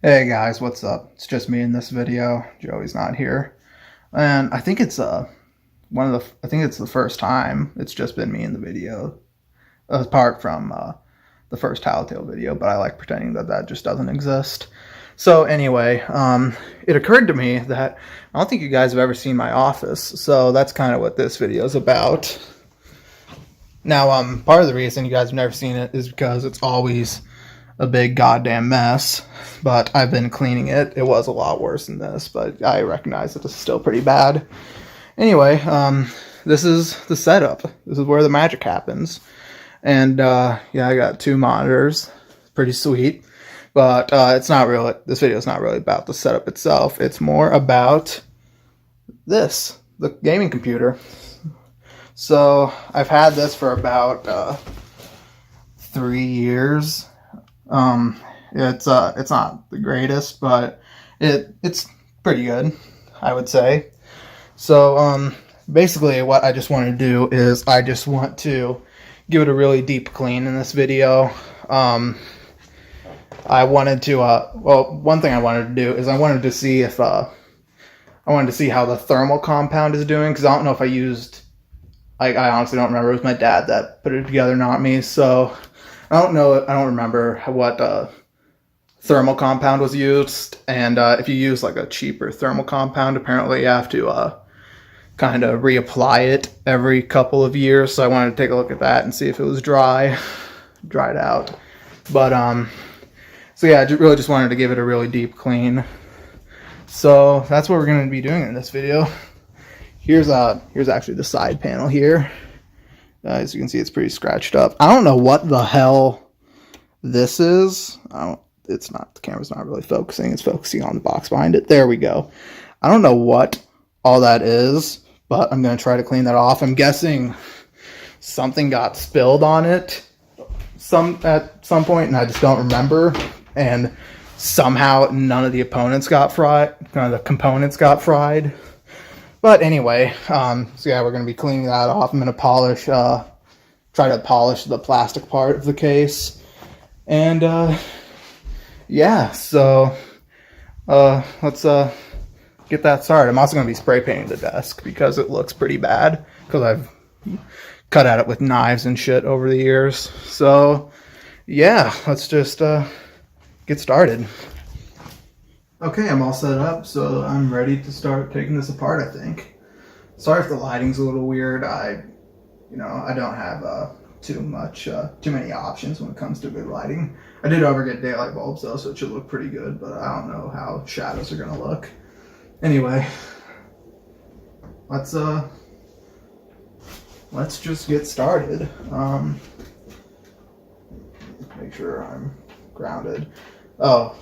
Hey guys, what's up? It's just me in this video. Joey's not here. And I think it's I think it's the first time it's just been me in the video, apart from the first Tattletale video, but I like pretending that that just doesn't exist. So anyway, it occurred to me that I don't think you guys have ever seen my office, so that's kind of what this video is about. Now, part of the reason you guys have never seen it is because it's always a big goddamn mess, but I've been cleaning it. It was a lot worse than this, but I recognize that this is still pretty bad. Anyway, this is the setup. This is where the magic happens. And yeah, I got two monitors. Pretty sweet. But it's not really, this video is not really about the setup itself. It's more about this, the gaming computer. So I've had this for about 3 years. It's not the greatest, but it's pretty good, I would say. So basically what I just want to do is I just want to give it a really deep clean in this video. I wanted to well, one thing I wanted to do is I wanted to see if I wanted to see how the thermal compound is doing, because I don't know if I used, I honestly don't remember. It was my dad that put it together, not me. So I don't remember what thermal compound was used, and if you use like a cheaper thermal compound, apparently you have to kind of reapply it every couple of years. So I wanted to take a look at that and see if it was dried out. But so yeah, I really just wanted to give it a really deep clean. So that's what we're going to be doing in this video. Here's actually the side panel here. As you can see, it's pretty scratched up. I don't know what the hell this is. It's not, the camera's not really focusing. It's focusing on the box behind it. There we go. I don't know what all that is, but I'm going to try to clean that off. I'm guessing something got spilled on it at some point, and I just don't remember. And somehow none of the components got fried. But anyway, so yeah, we're going to be cleaning that off. I'm going to try to polish the plastic part of the case. And yeah, so let's get that started. I'm also going to be spray painting the desk because it looks pretty bad, because I've cut at it with knives and shit over the years. So yeah, let's just get started. Okay, I'm all set up, so I'm ready to start taking this apart, I think. Sorry if the lighting's a little weird. I don't have too many options when it comes to good lighting. I did get daylight bulbs though, so it should look pretty good, but I don't know how shadows are gonna look. Anyway, let's just get started. Make sure I'm grounded. Oh,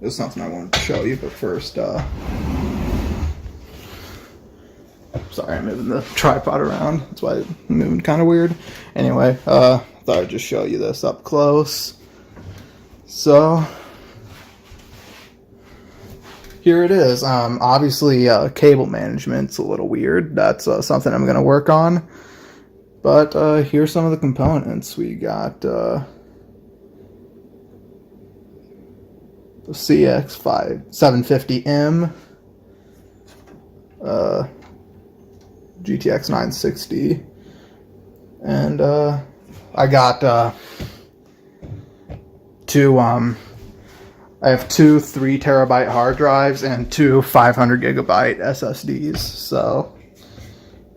there's something I wanted to show you, but first, sorry, I'm moving the tripod around. That's why it's moving kind of weird. Anyway, thought I'd just show you this up close. So, here it is. Obviously, cable management's a little weird. That's something I'm going to work on. But here's some of the components. We got the CX750M, GTX 960, and I got I have two 3 terabyte hard drives and two 500 gigabyte SSDs. So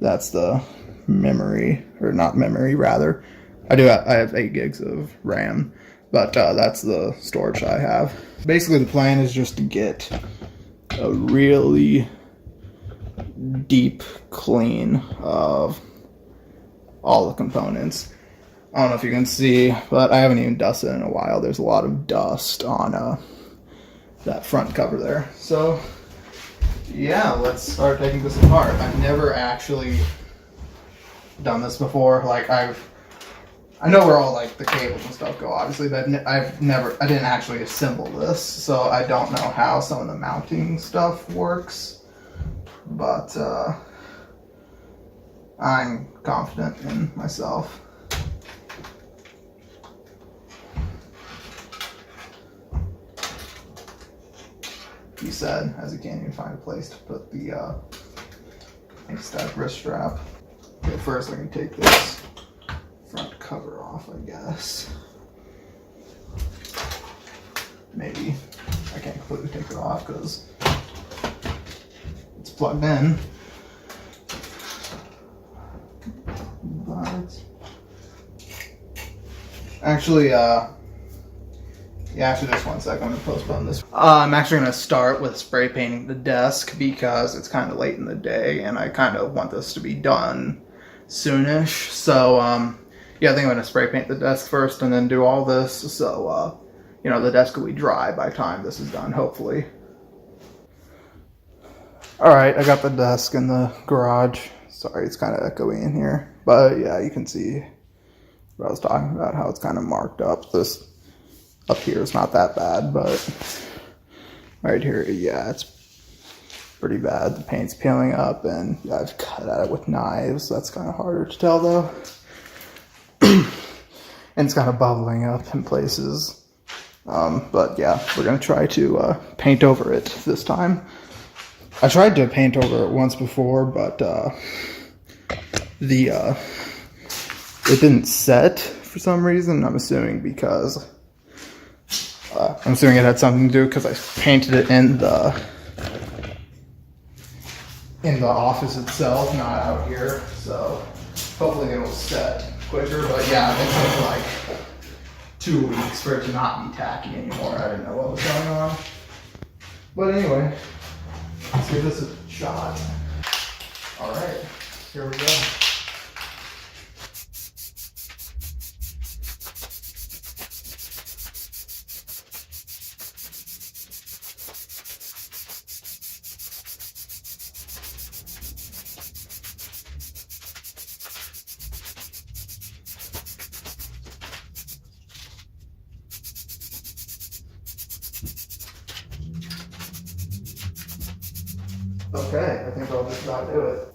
that's the memory, or not memory, rather. I have 8 gigs of RAM, but that's the storage I have. Basically, the plan is just to get a really deep clean of all the components. I don't know if you can see, but I haven't even dusted in a while. There's a lot of dust on that front cover there. So yeah, let's start taking this apart. I've never actually done this before. Like I know where all like the cables and stuff go, obviously, but I didn't actually assemble this, so I don't know how some of the mounting stuff works, but I'm confident in myself. he said, as he can't even find a place to put the ink stack wrist strap. Okay, first I can take this front cover off, I guess. Maybe I can't completely take it off because it's plugged in. But actually, after this 1 second, I'm going to postpone this. I'm actually going to start with spray painting the desk because it's kind of late in the day and I kind of want this to be done soonish. So, yeah, I think I'm going to spray paint the desk first and then do all this. So, you know, the desk will be dry by the time this is done, hopefully. Alright, I got the desk in the garage. Sorry, it's kind of echoey in here. But yeah, you can see what I was talking about, how it's kind of marked up. This up here is not that bad, but right here, yeah, it's pretty bad. The paint's peeling up, and yeah, I've cut at it with knives. That's kind of harder to tell, though. And it's kind of bubbling up in places. But yeah, we're going to try to paint over it this time. I tried to paint over it once before, but it didn't set for some reason. I'm assuming because it had something to do because I painted it in the office itself, not out here. So hopefully it'll set quicker. But yeah, it took like 2 weeks for it to not be tacky anymore. I didn't know what was going on. But anyway, let's give this a shot. All right, here we go. Okay, I think I'll just about do it.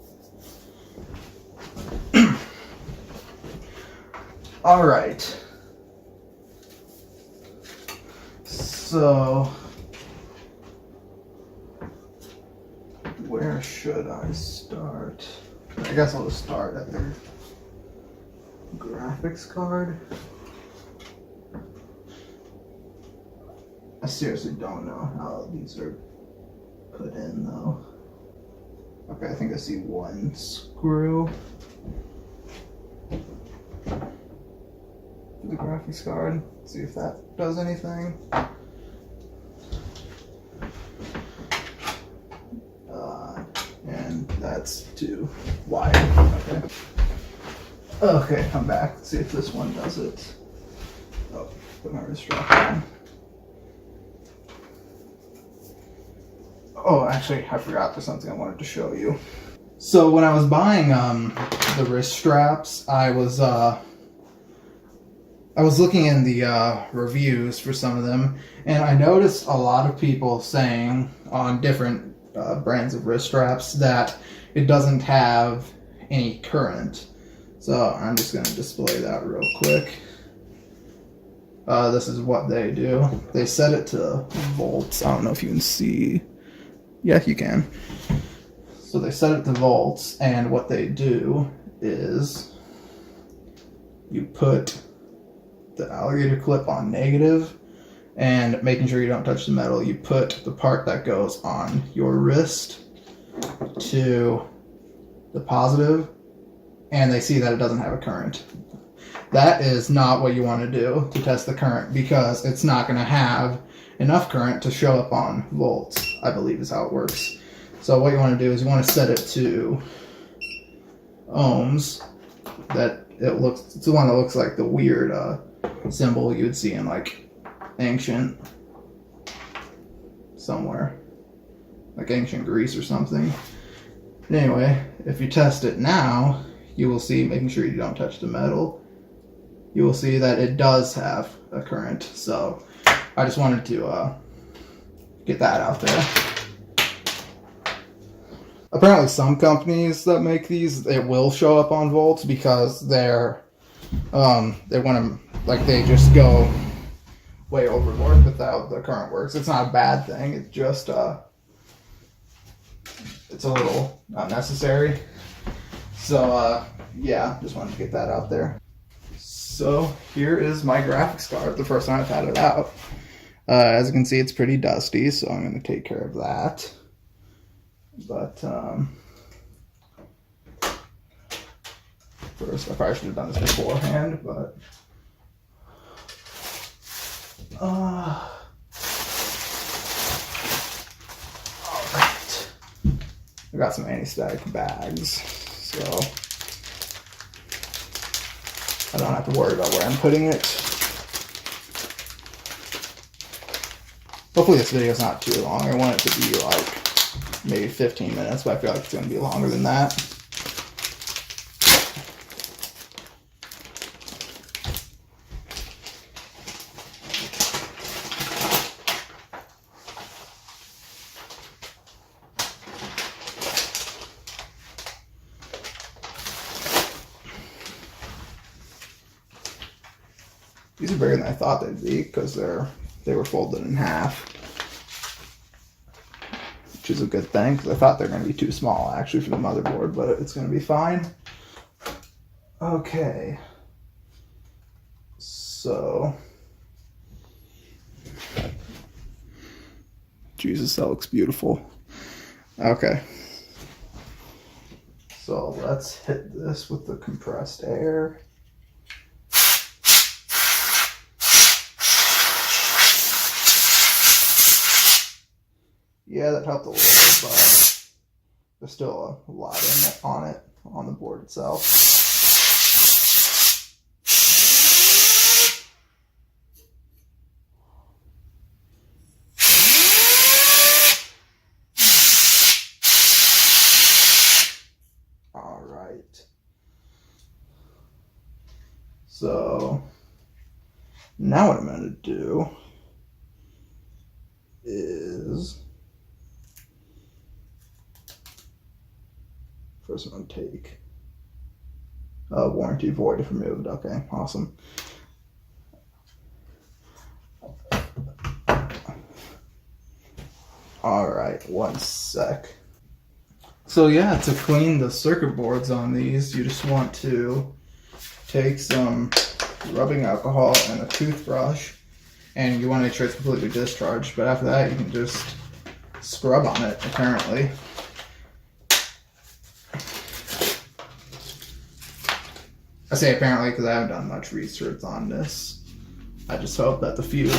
All right. So, where should I start? I guess I'll just start at the graphics card. I seriously don't know how these are put in though. Okay, I think I see one screw for the graphics card. Let's see if that does anything. And that's too wide. Okay. Okay, I'm back. Let's see if this one does it. Oh, put my wrist strap on. Oh, actually, I forgot there's something I wanted to show you. So when I was buying the wrist straps, I was looking in the reviews for some of them, and I noticed a lot of people saying on different brands of wrist straps that it doesn't have any current. So I'm just going to display that real quick. This is what they do. They set it to volts. I don't know if you can see. Yeah, you can. So they set it to volts, and what they do is you put the alligator clip on negative, and making sure you don't touch the metal, you put the part that goes on your wrist to the positive, and they see that it doesn't have a current. That is not what you want to do to test the current, because it's not going to have enough current to show up on volts, I believe is how it works. So what you want to do is you want to set it to ohms. It's the one that looks like the weird symbol you would see in like ancient somewhere, like ancient Greece or something. Anyway, if you test it now, you will see, making sure you don't touch the metal, you will see that it does have a current. So I just wanted to get that out there. Apparently some companies that make these, it will show up on volts because they want to, like, they just go way overboard with how the current works. It's not a bad thing. It's just it's a little unnecessary. So yeah, just wanted to get that out there. So here is my graphics card. The first time I've had it out. As you can see, it's pretty dusty, so I'm going to take care of that. But first, I probably should have done this beforehand, but alright. I got some anti-static bags, so I don't have to worry about where I'm putting it. Hopefully this video is not too long. I want it to be like maybe 15 minutes, but I feel like it's going to be longer than that. These are bigger than I thought they'd be because they were folded in half, which is a good thing because I thought they're going to be too small actually for the motherboard, but it's going to be fine. Okay, so Jesus, that looks beautiful. Okay, so let's hit this with the compressed air. Yeah, that helped a little, but there's still a lot on it on the board itself. All right. So now what I'm going to do is first I'm going to take warranty void if removed. Okay, awesome. All right, one sec. So yeah, to clean the circuit boards on these, you just want to take some rubbing alcohol and a toothbrush, and you want to make sure it's completely discharged, but after that you can just scrub on it, apparently. I say apparently because I haven't done much research on this. I just hope that the few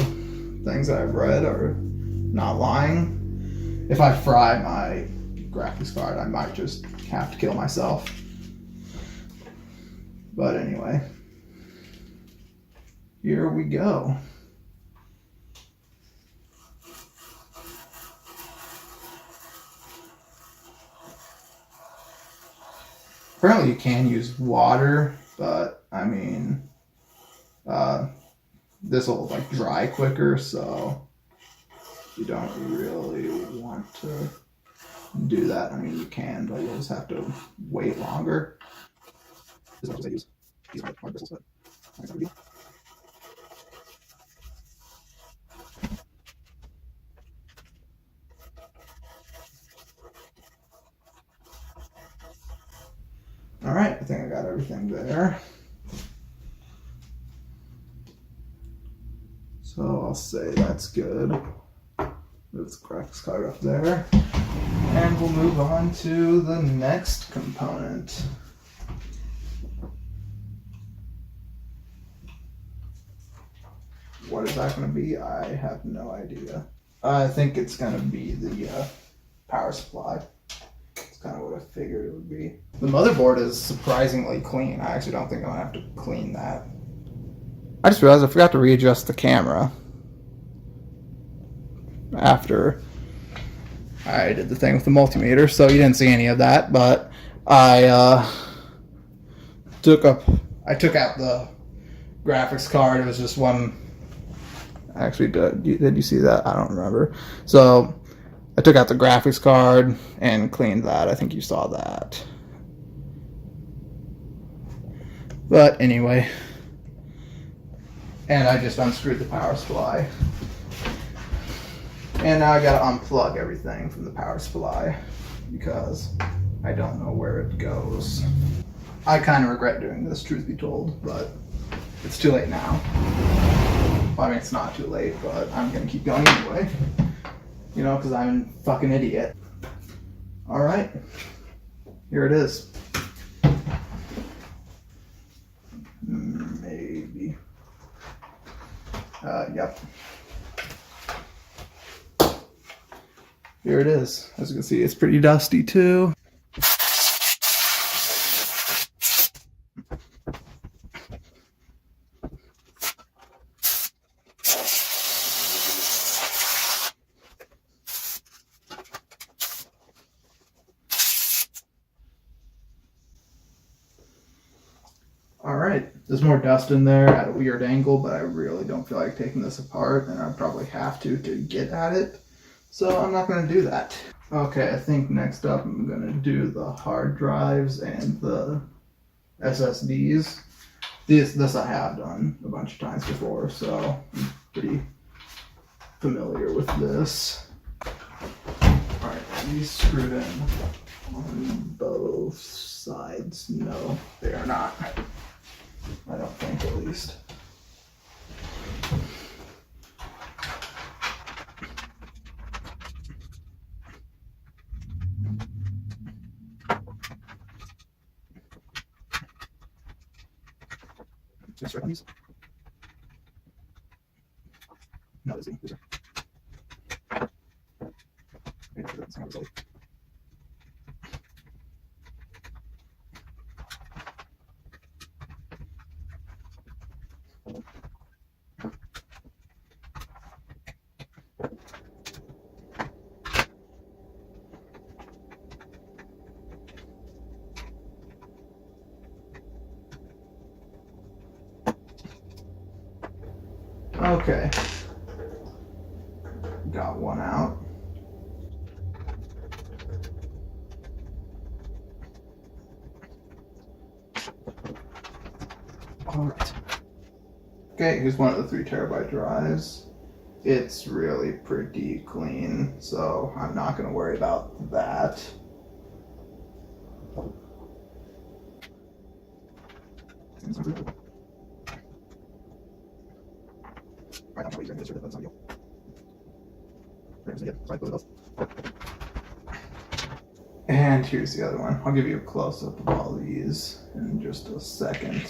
things that I've read are not lying. If I fry my graphics card, I might just have to kill myself. But anyway, here we go. Apparently you can use water, but I mean, this will like dry quicker, so you don't really want to do that. I mean, you can, but you'll just have to wait longer. As much as I use these hard bristles, but that's not a big deal. All right, I think I got everything there. So I'll say that's good. Move the graphics card up there. And we'll move on to the next component. What is that going to be? I have no idea. I think it's going to be the power supply. That's kind of what I figured it would be. The motherboard is surprisingly clean. I actually don't think I'm going to have to clean that. I just realized I forgot to readjust the camera after I did the thing with the multimeter, so you didn't see any of that, but I took out the graphics card. It was just one. Actually, did you see that? I don't remember. So I took out the graphics card and cleaned that. I think you saw that. But anyway, And I just unscrewed the power supply. And now I gotta unplug everything from the power supply because I don't know where it goes. I kind of regret doing this, truth be told, but it's too late now. Well, I mean, it's not too late, but I'm gonna keep going anyway. You know, because I'm a fucking idiot. Alright, here it is. Maybe. Yep. Here it is. As you can see, it's pretty dusty too. Alright, there's more dust in there at a weird angle, but I really don't feel like taking this apart, and I'd probably have to get at it. So I'm not going to do that. Okay, I think next up I'm going to do the hard drives and the SSDs. This I have done a bunch of times before, so I'm pretty familiar with this. Alright, these screwed in on both sides. No, they are not. I don't think, at least. Just right on these. No, these are. Okay. Got one out. Alright. Okay, here's one of the 3 terabyte drives. It's really pretty clean, so I'm not going to worry about that. And here's the other one. I'll give you a close-up of all these in just a second.